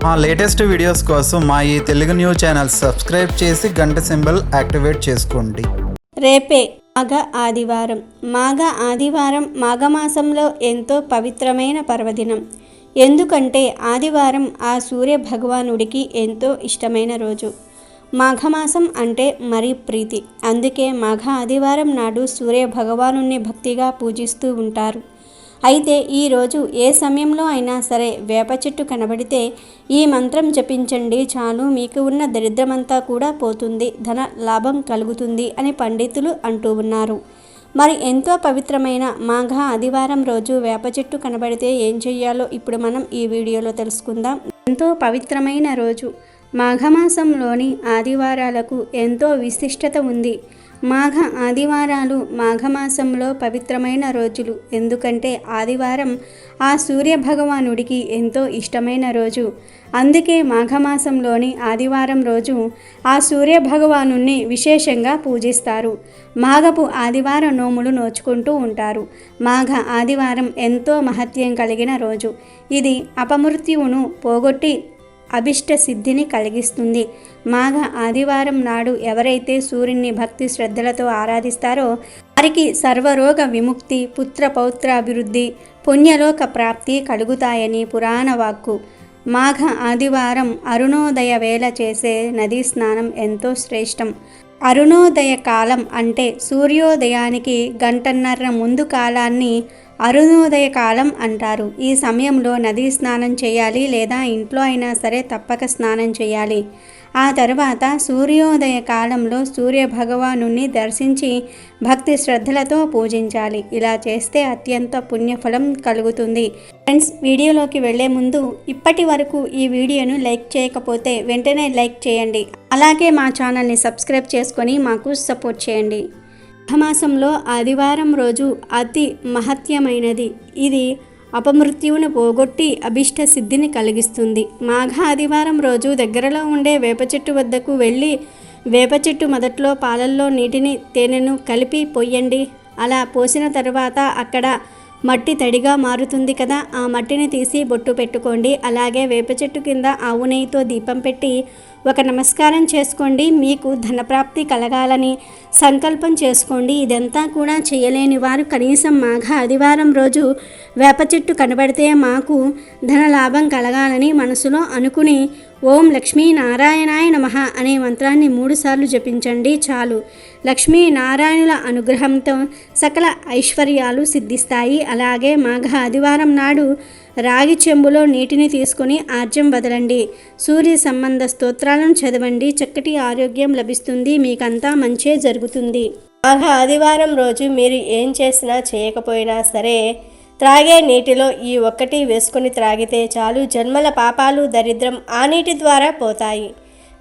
మా latest videos కోసం మా ఈ తెలుగు న్యూస్ ఛానల్ సబ్స్క్రైబ్ చేసి గంట సింబల్ యాక్టివేట్ చేసుకోండి. రేపే మాఘ ఆదివారం. మాఘ ఆదివారం మాఘమాసంలో ఎంతో పవిత్రమైన పర్వదినం. ఎందుకంటే ఆదివారం ఆ సూర్య భగవానుడికి ఎంతో ఇష్టమైన రోజు. మాఘమాసం అంటే మరీ ప్రీతి. అందుకే మాఘ ఆదివారం నాడు సూర్య భగవానుని భక్తిగా పూజిస్తూ ఉంటారు. అయితే ఈరోజు ఏ సమయంలో అయినా సరే వేప చెట్టు కనబడితే ఈ మంత్రం జపించండి, చాలు మీకు ఉన్న దరిద్రమంతా కూడా పోతుంది, ధన లాభం కలుగుతుంది అని పండితులు అంటూ ఉన్నారు. మరి ఎంతో పవిత్రమైన మాఘ ఆదివారం రోజు వేప చెట్టు కనబడితే ఏం చెయ్యాలో ఇప్పుడు మనం ఈ వీడియోలో తెలుసుకుందాం. ఎంతో పవిత్రమైన రోజు. మాఘమాసంలోని ఆదివారాలకు ఎంతో విశిష్టత ఉంది. మాఘ ఆదివారాలు మాఘమాసంలో పవిత్రమైన రోజులు. ఎందుకంటే ఆదివారం ఆ సూర్య భగవానుడికి ఎంతో ఇష్టమైన రోజు. అందుకే మాఘమాసంలోని ఆదివారం రోజు ఆ సూర్య భగవానుణ్ణి విశేషంగా పూజిస్తారు. మాఘపు ఆదివారం నోములు నోచుకుంటూ ఉంటారు. మాఘ ఆదివారం ఎంతో మహత్యం కలిగిన రోజు. ఇది అపమృత్యువును పోగొట్టి అభిష్ట సిద్ధిని కలిగిస్తుంది. మాఘ ఆదివారం నాడు ఎవరైతే సూర్యుని భక్తి శ్రద్ధలతో ఆరాధిస్తారో వారికి సర్వరోగ విముక్తి, పుత్ర పౌత్రాభివృద్ధి, పుణ్యలోక ప్రాప్తి కలుగుతాయని పురాణ వాక్కు. మాఘ ఆదివారం అరుణోదయ వేళ చేసే నదీ స్నానం ఎంతో శ్రేష్టం. అరుణోదయ కాలం అంటే సూర్యోదయానికి గంటన్నర ముందు కాలాన్ని అరుణోదయ కాలం అంటారు. ఈ సమయంలో నదీ స్నానం చేయాలి, లేదా ఇంట్లో అయినా సరే తప్పక స్నానం చేయాలి. ఆ తర్వాత సూర్యోదయ కాలంలో సూర్య భగవానుని దర్శించి భక్తి శ్రద్ధలతో పూజించాలి. ఇలా చేస్తే అత్యంత పుణ్యఫలం కలుగుతుంది. ఫ్రెండ్స్, వీడియోలోకి వెళ్లే ముందు ఇప్పటి వరకు ఈ వీడియోను లైక్ చేయకపోతే వెంటనే లైక్ చేయండి. అలాగే మా ఛానల్ని సబ్స్క్రైబ్ చేసుకొని మాకు సపోర్ట్ చేయండి. మాఘమాసంలో ఆదివారం రోజు అతి మహత్యమైనది. ఇది అపమృత్యువును పోగొట్టి అభిష్ట సిద్ధిని కలిగిస్తుంది. మాఘ ఆదివారం రోజు దగ్గరలో ఉండే వేప చెట్టు వద్దకు వెళ్ళి వేప చెట్టు మొదట్లో పాలల్లో నీటిని, తేనెను కలిపి పోయండి. అలా పోసిన తర్వాత అక్కడ మట్టి తడిగా మారుతుంది కదా, ఆ మట్టిని తీసి బొట్టు పెట్టుకోండి. అలాగే వేప చెట్టు కింద ఆవు నెయ్యితో దీపం పెట్టి ఒక నమస్కారం చేసుకోండి. మీకు ధనప్రాప్తి కలగాలని సంకల్పం చేసుకోండి. ఇదంతా కూడా చేయలేని వారు కనీసం మాఘ ఆదివారం రోజు వేప చెట్టు కనబడితే మాకు ధన లాభం కలగాలని మనసులో అనుకుని ఓం లక్ష్మీనారాయణాయ నమః అనే మంత్రాన్ని 3 సార్లు జపించండి, చాలు. లక్ష్మీనారాయణుల అనుగ్రహంతో సకల ఐశ్వర్యాలు సిద్ధిస్తాయి. అలాగే మాఘ ఆదివారం నాడు రాగి చెంబులో నీటిని తీసుకొని ఆర్జం వదలండి. సూర్య సంబంధ స్తోత్రాలను చదవండి. చక్కటి ఆరోగ్యం లభిస్తుంది. మీకంతా మంచే జరుగుతుంది. మాఘ ఆదివారం రోజు మీరు ఏం చేసినా చేయకపోయినా సరే త్రాగే నీటిలో ఈ ఒక్కటి వేసుకొని త్రాగితే చాలు, జన్మల పాపాలు, దరిద్రం ఆ నీటి ద్వారా పోతాయి.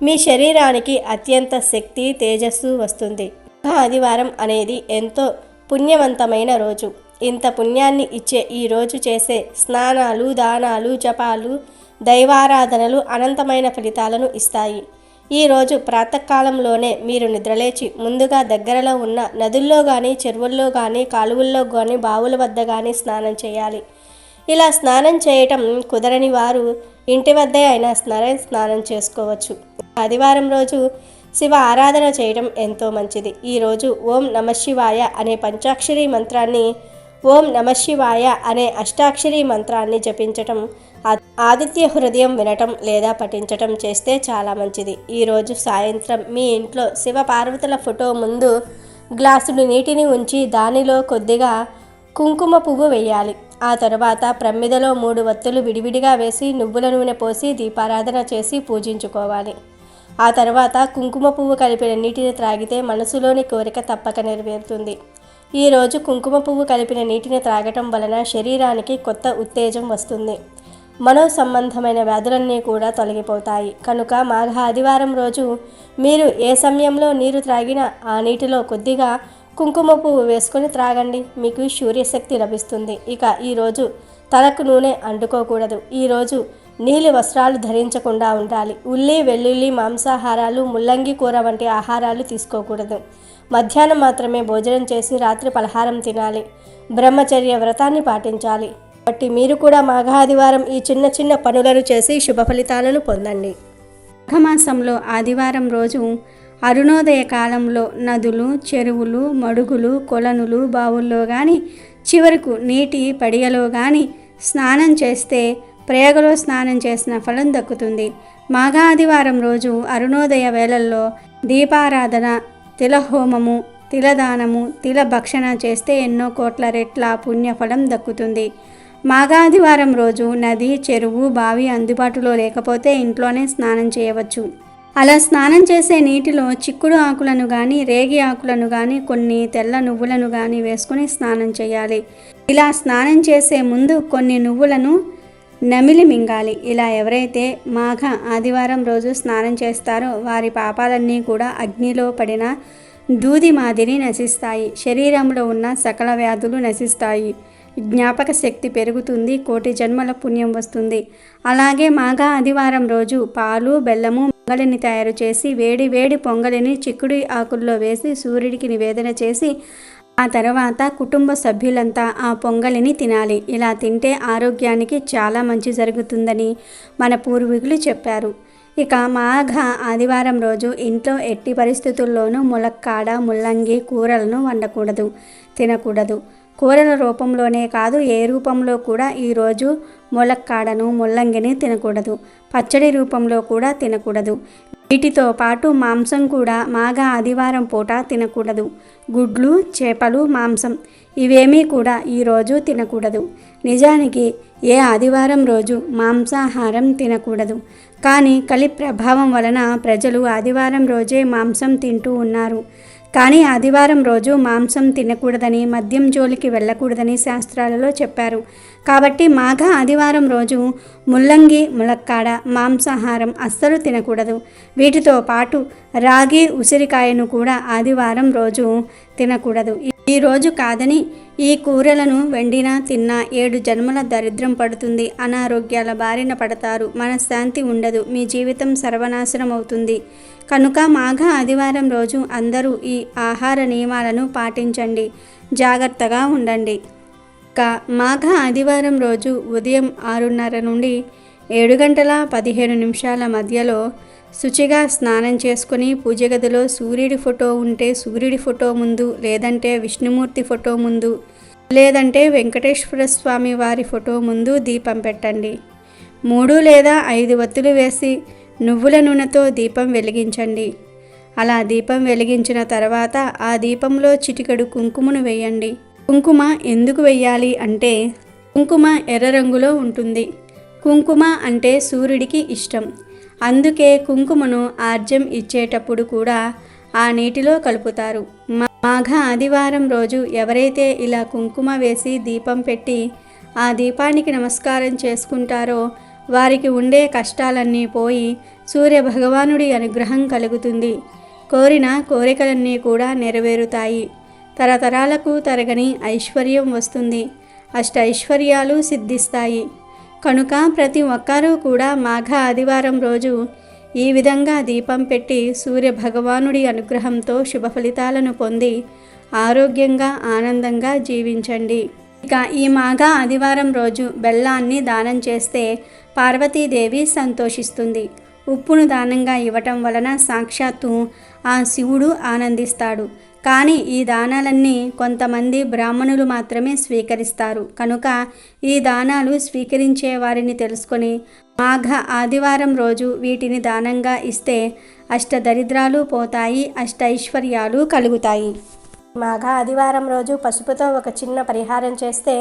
మీ శరీరానికి అత్యంత శక్తి, తేజస్సు వస్తుంది. ఆదివారం అనేది ఎంతో పుణ్యవంతమైన రోజు. ఇంత పుణ్యాన్ని ఇచ్చే ఈ రోజు చేసే స్నానాలు, దానాలు, జపాలు, దైవారాధనలు అనంతమైన ఫలితాలను ఇస్తాయి. ఈరోజు ప్రాతకాలంలోనే మీరు నిద్రలేచి ముందుగా దగ్గరలో ఉన్న నదుల్లో కానీ, చెరువుల్లో కానీ, కాలువల్లో కానీ, బావుల వద్ద కానీ స్నానం చేయాలి. ఇలా స్నానం చేయటం కుదరని వారు ఇంటి వద్దే అయినా స్నానం చేసుకోవచ్చు. ఆదివారం రోజు శివ ఆరాధన చేయడం ఎంతో మంచిది. ఈరోజు ఓం నమఃశివాయ అనే పంచాక్షరి మంత్రాన్ని, ఓం నమఃశివాయ అనే అష్టాక్షరి మంత్రాన్ని జపించటం, ఆదిత్య హృదయం వినటం లేదా పఠించటం చేస్తే చాలా మంచిది. ఈరోజు సాయంత్రం మీ ఇంట్లో శివ పార్వతుల ఫోటో ముందు గ్లాసుడు నీటిని ఉంచి దానిలో కొద్దిగా కుంకుమ పువ్వు వేయాలి. ఆ తర్వాత ప్రమిదలో 3 వత్తులు విడివిడిగా వేసి నువ్వుల నూనె పోసి దీపారాధన చేసి పూజించుకోవాలి. ఆ తర్వాత కుంకుమ పువ్వు కలిపిన నీటిని త్రాగితే మనసులోని కోరిక తప్పక నెరవేరుతుంది. ఈరోజు కుంకుమ పువ్వు కలిపిన నీటిని త్రాగటం వలన శరీరానికి కొత్త ఉత్తేజం వస్తుంది. మనో సంబంధమైన వ్యాధులన్నీ కూడా తొలగిపోతాయి. కనుక మాఘ ఆదివారం రోజు మీరు ఏ సమయంలో నీరు త్రాగినా ఆ నీటిలో కొద్దిగా కుంకుమ పువ్వు వేసుకొని త్రాగండి. మీకు సూర్యశక్తి లభిస్తుంది. ఇక ఈరోజు తలకు నూనె అంటుకోకూడదు. ఈరోజు నీలి వస్త్రాలు ధరించకుండా ఉండాలి. ఉల్లి, వెల్లుల్లి, మాంసాహారాలు, ముల్లంగి కూర వంటి ఆహారాలు తీసుకోకూడదు. మధ్యాహ్నం మాత్రమే భోజనం చేసి రాత్రి పలహారం తినాలి. బ్రహ్మచర్య వ్రతాన్ని పాటించాలి. కాబట్టి మీరు కూడా మాఘ ఆదివారం ఈ చిన్న చిన్న పనులను చేసి శుభ ఫలితాలను పొందండి. మాఘమాసంలో ఆదివారం రోజు అరుణోదయ కాలంలో నదులు, చెరువులు, మడుగులు, కొలనులు, బావుల్లో కానీ చివరకు నీటి పడియలో కానీ స్నానం చేస్తే ప్రయాగలో స్నానం చేసిన ఫలం దక్కుతుంది. మాఘ ఆదివారం రోజు అరుణోదయ వేళల్లో దీపారాధన, తిలహోమము, తిలదానము, తిల భక్షణ చేస్తే ఎన్నో కోట్ల రెట్ల పుణ్యఫలం దక్కుతుంది. మాఘాదివారం రోజు నది, చెరువు, బావి అందుబాటులో లేకపోతే ఇంట్లోనే స్నానం చేయవచ్చు. అలా స్నానం చేసే నీటిలో చిక్కుడు ఆకులను కానీ రేగి ఆకులను కానీ కొన్ని తెల్ల నువ్వులను కానీ వేసుకుని స్నానం చేయాలి. ఇలా స్నానం చేసే ముందు కొన్ని నువ్వులను నమిలి మింగాలి. ఇలా ఎవరైతే మాఘ ఆదివారం రోజు స్నానం చేస్తారో వారి పాపాలన్నీ కూడా అగ్నిలో పడిన దూది మాదిరి నశిస్తాయి. శరీరంలో ఉన్న సకల వ్యాధులు నశిస్తాయి. జ్ఞాపక శక్తి పెరుగుతుంది. కోటి జన్మల పుణ్యం వస్తుంది. అలాగే మాఘ ఆదివారం రోజు పాలు, బెల్లము, పొంగలిని తయారు చేసి వేడి వేడి పొంగలిని చిక్కుడు ఆకుల్లో వేసి సూర్యుడికి నివేదన చేసి ఆ తర్వాత కుటుంబ సభ్యులంతా ఆ పొంగలిని తినాలి. ఇలా తింటే ఆరోగ్యానికి చాలా మంచి జరుగుతుందని మన పూర్వీకులు చెప్పారు. ఇక మాఘ ఆదివారం రోజు ఇంట్లో ఎట్టి పరిస్థితుల్లోనూ ములక్కాడ, ముల్లంగి కూరలను వండకూడదు, తినకూడదు. కూరల రూపంలోనే కాదు ఏ రూపంలో కూడా ఈరోజు ములక్కాడను, ముల్లంగిని తినకూడదు. పచ్చడి రూపంలో కూడా తినకూడదు. వీటితో పాటు మాంసం కూడా మాఘ ఆదివారం పూట తినకూడదు. గుడ్లు, చేపలు, మాంసం ఇవేమీ కూడా ఈరోజు తినకూడదు. నిజానికి ఏ ఆదివారం రోజు మాంసాహారం తినకూడదు. కానీ కలి ప్రభావం వలన ప్రజలు ఆదివారం రోజే మాంసం తింటూ ఉన్నారు. కానీ ఆదివారం రోజు మాంసం తినకూడదని, మద్యం జోలికి వెళ్ళకూడదని శాస్త్రాలలో చెప్పారు. కాబట్టి మాఘ ఆదివారం రోజు ముల్లంగి, ములక్కాడ, మాంసాహారం అస్సలు తినకూడదు. వీటితో పాటు రాగి, ఉసిరికాయను కూడా ఆదివారం రోజు తినకూడదు. ఈ రోజు కాదని ఈ కూరలను వండినా తిన్నా 7 జన్మల దరిద్రం పడుతుంది. అనారోగ్యాల బారిన పడతారు. మనశ్శాంతి ఉండదు. మీ జీవితం సర్వనాశనం అవుతుంది. కనుక మాఘ ఆదివారం రోజు అందరూ ఈ ఆహార నియమాలను పాటించండి. జాగ్రత్తగా ఉండండి. మాఘ ఆదివారం రోజు ఉదయం 6:30 నుండి 7 గంటల 15 నిమిషాల మధ్యలో శుచిగా స్నానం చేసుకుని పూజ గదిలో సూర్యుడి ఫోటో ఉంటే సూర్యుడి ఫోటో ముందు, లేదంటే విష్ణుమూర్తి ఫోటో ముందు, లేదంటే వెంకటేశ్వర స్వామి వారి ఫోటో ముందు దీపం పెట్టండి. 3 లేదా 5 వత్తులు వేసి నువ్వుల నూనెతో దీపం వెలిగించండి. అలా దీపం వెలిగించిన తర్వాత ఆ దీపంలో చిటికెడు కుంకుమను వేయండి. కుంకుమ ఎందుకు వెయ్యాలి అంటే కుంకుమ ఎర్ర రంగులో ఉంటుంది. కుంకుమ అంటే సూర్యుడికి ఇష్టం. అందుకే కుంకుమను ఆర్జ్యం ఇచ్చేటప్పుడు కూడా ఆ నీటిలో కలుపుతారు. మాఘ ఆదివారం రోజు ఎవరైతే ఇలా కుంకుమ వేసి దీపం పెట్టి ఆ దీపానికి నమస్కారం చేసుకుంటారో వారికి ఉండే కష్టాలన్నీ పోయి సూర్య భగవానుడి అనుగ్రహం కలుగుతుంది. కోరిన కోరికలన్నీ కూడా నెరవేరుతాయి. తరతరాలకు తరగని ఐశ్వర్యం వస్తుంది. అష్టైశ్వర్యాలు సిద్ధిస్తాయి. కనుక ప్రతి ఒక్కరూ కూడా మాఘ ఆదివారం రోజు ఈ విధంగా దీపం పెట్టి సూర్య భగవానుడి అనుగ్రహంతో శుభ ఫలితాలను పొంది ఆరోగ్యంగా ఆనందంగా జీవించండి. ఇక ఈ మాఘ ఆదివారం రోజు బెల్లాన్ని దానం చేస్తే పార్వతీదేవి సంతోషిస్తుంది. ఉప్పును దానంగా ఇవ్వటం వలన సాక్షాత్తు ఆ శివుడు ఆనందిస్తాడు. కానీ ఈ దానాలన్నీ కొంతమంది బ్రాహ్మణులు మాత్రమే స్వీకరిస్తారు. కనుక ఈ దానాలు స్వీకరించే వారిని తెలుసుకొని మాఘ ఆదివారం రోజు వీటిని దానంగా ఇస్తే అష్టదరిద్రాలు పోతాయి, అష్టైశ్వర్యాలు కలుగుతాయి. మాఘ ఆదివారం రోజు పసుపుతో ఒక చిన్న పరిహారం చేస్తే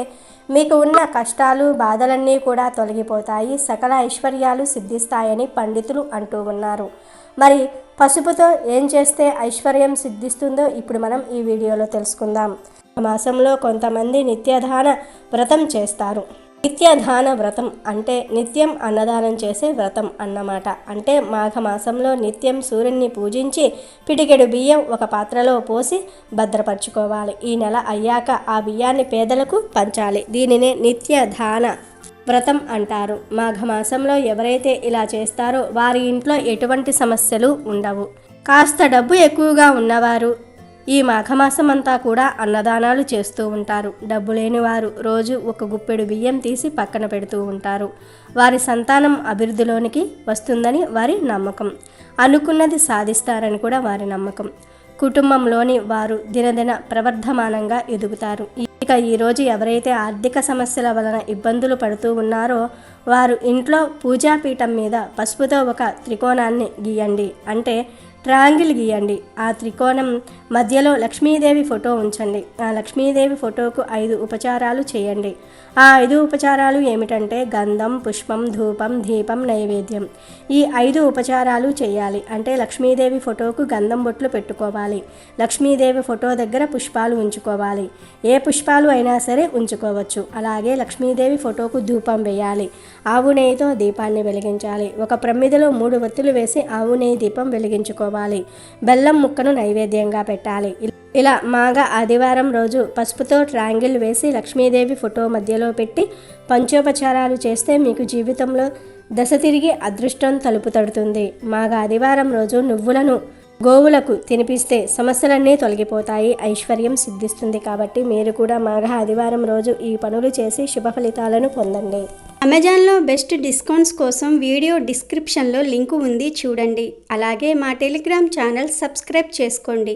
మీకు ఉన్న కష్టాలు, బాధలన్నీ కూడా తొలగిపోతాయి, సకల ఐశ్వర్యాలు సిద్ధిస్తాయని పండితులు అంటూ ఉన్నారు. మరి పసుపుతో ఏం చేస్తే ఐశ్వర్యం సిద్ధిస్తుందో ఇప్పుడు మనం ఈ వీడియోలో తెలుసుకుందాం. మాసంలో కొంతమంది నిత్యదాన వ్రతం చేస్తారు. నిత్యదాన వ్రతం అంటే నిత్యం అన్నదానం చేసే వ్రతం అన్నమాట. అంటే మాఘమాసంలో నిత్యం సూర్యుడిని పూజించి పిడికెడు బియ్యం ఒక పాత్రలో పోసి భద్రపరచుకోవాలి. ఈ నెల అయ్యాక ఆ బియ్యాన్ని పేదలకు పంచాలి. దీనినే నిత్యదాన వ్రతం అంటారు. మాఘమాసంలో ఎవరైతే ఇలా చేస్తారో వారి ఇంట్లో ఎటువంటి సమస్యలు ఉండవు. కాస్త డబ్బు ఎక్కువగా ఉన్నవారు ఈ మాఘమాసం అంతా కూడా అన్నదానాలు చేస్తూ ఉంటారు. డబ్బు లేని వారు రోజు ఒక గుప్పెడు బియ్యం తీసి పక్కన పెడుతూ ఉంటారు. వారి సంతానం అభివృద్ధిలోనికి వస్తుందని వారి నమ్మకం. అనుకున్నది సాధిస్తారని కూడా వారి నమ్మకం. కుటుంబంలోని వారు దినదిన ప్రవర్ధమానంగా ఎదుగుతారు. ఇక ఈరోజు ఎవరైతే ఆర్థిక సమస్యల వలన ఇబ్బందులు పడుతూ ఉన్నారో వారు ఇంట్లో పూజాపీఠం మీద పసుపుతో ఒక త్రికోణాన్ని గీయండి, అంటే ట్రయాంగిల్ గీయండి. ఆ త్రికోణం మధ్యలో లక్ష్మీదేవి ఫోటో ఉంచండి. ఆ లక్ష్మీదేవి ఫోటోకు 5 ఉపచారాలు చేయండి. ఆ 5 ఉపచారాలు ఏమిటంటే గంధం, పుష్పం, ధూపం, దీపం, నైవేద్యం. ఈ 5 ఉపచారాలు చేయాలి. అంటే లక్ష్మీదేవి ఫోటోకు గంధం బొట్లు పెట్టుకోవాలి. లక్ష్మీదేవి ఫోటో దగ్గర పుష్పాలు ఉంచుకోవాలి. ఏ పుష్పాలు అయినా సరే ఉంచుకోవచ్చు. అలాగే లక్ష్మీదేవి ఫోటోకు ధూపం వేయాలి. ఆవు నెయ్యితో దీపాన్ని వెలిగించాలి. ఒక ప్రమిదలో 3 ఒత్తులు వేసి ఆవు నెయ్యి దీపం వెలిగించుకోవాలి. బెల్లం ముక్కను నైవేద్యంగా పెట్టాలి. ఇలా మాఘ ఆదివారం రోజు పసుపుతో ట్రయాంగిల్ వేసి లక్ష్మీదేవి ఫోటో మధ్యలో పెట్టి పంచోపచారాలు చేస్తే మీకు జీవితంలో దశ తిరిగి అదృష్టం తలుపు తడుతుంది. మాఘ ఆదివారం రోజు నువ్వులను గోవులకు తినిపిస్తే సమస్యలన్నీ తొలగిపోతాయి, ఐశ్వర్యం సిద్ధిస్తుంది. కాబట్టి మీరు కూడా మాఘ ఆదివారం రోజు ఈ పనులు చేసి శుభ ఫలితాలను పొందండి. అమెజాన్లో బెస్ట్ డిస్కౌంట్స్ కోసం వీడియో డిస్క్రిప్షన్లో లింకు ఉంది, చూడండి. అలాగే మా టెలిగ్రామ్ ఛానల్ సబ్స్క్రైబ్ చేసుకోండి.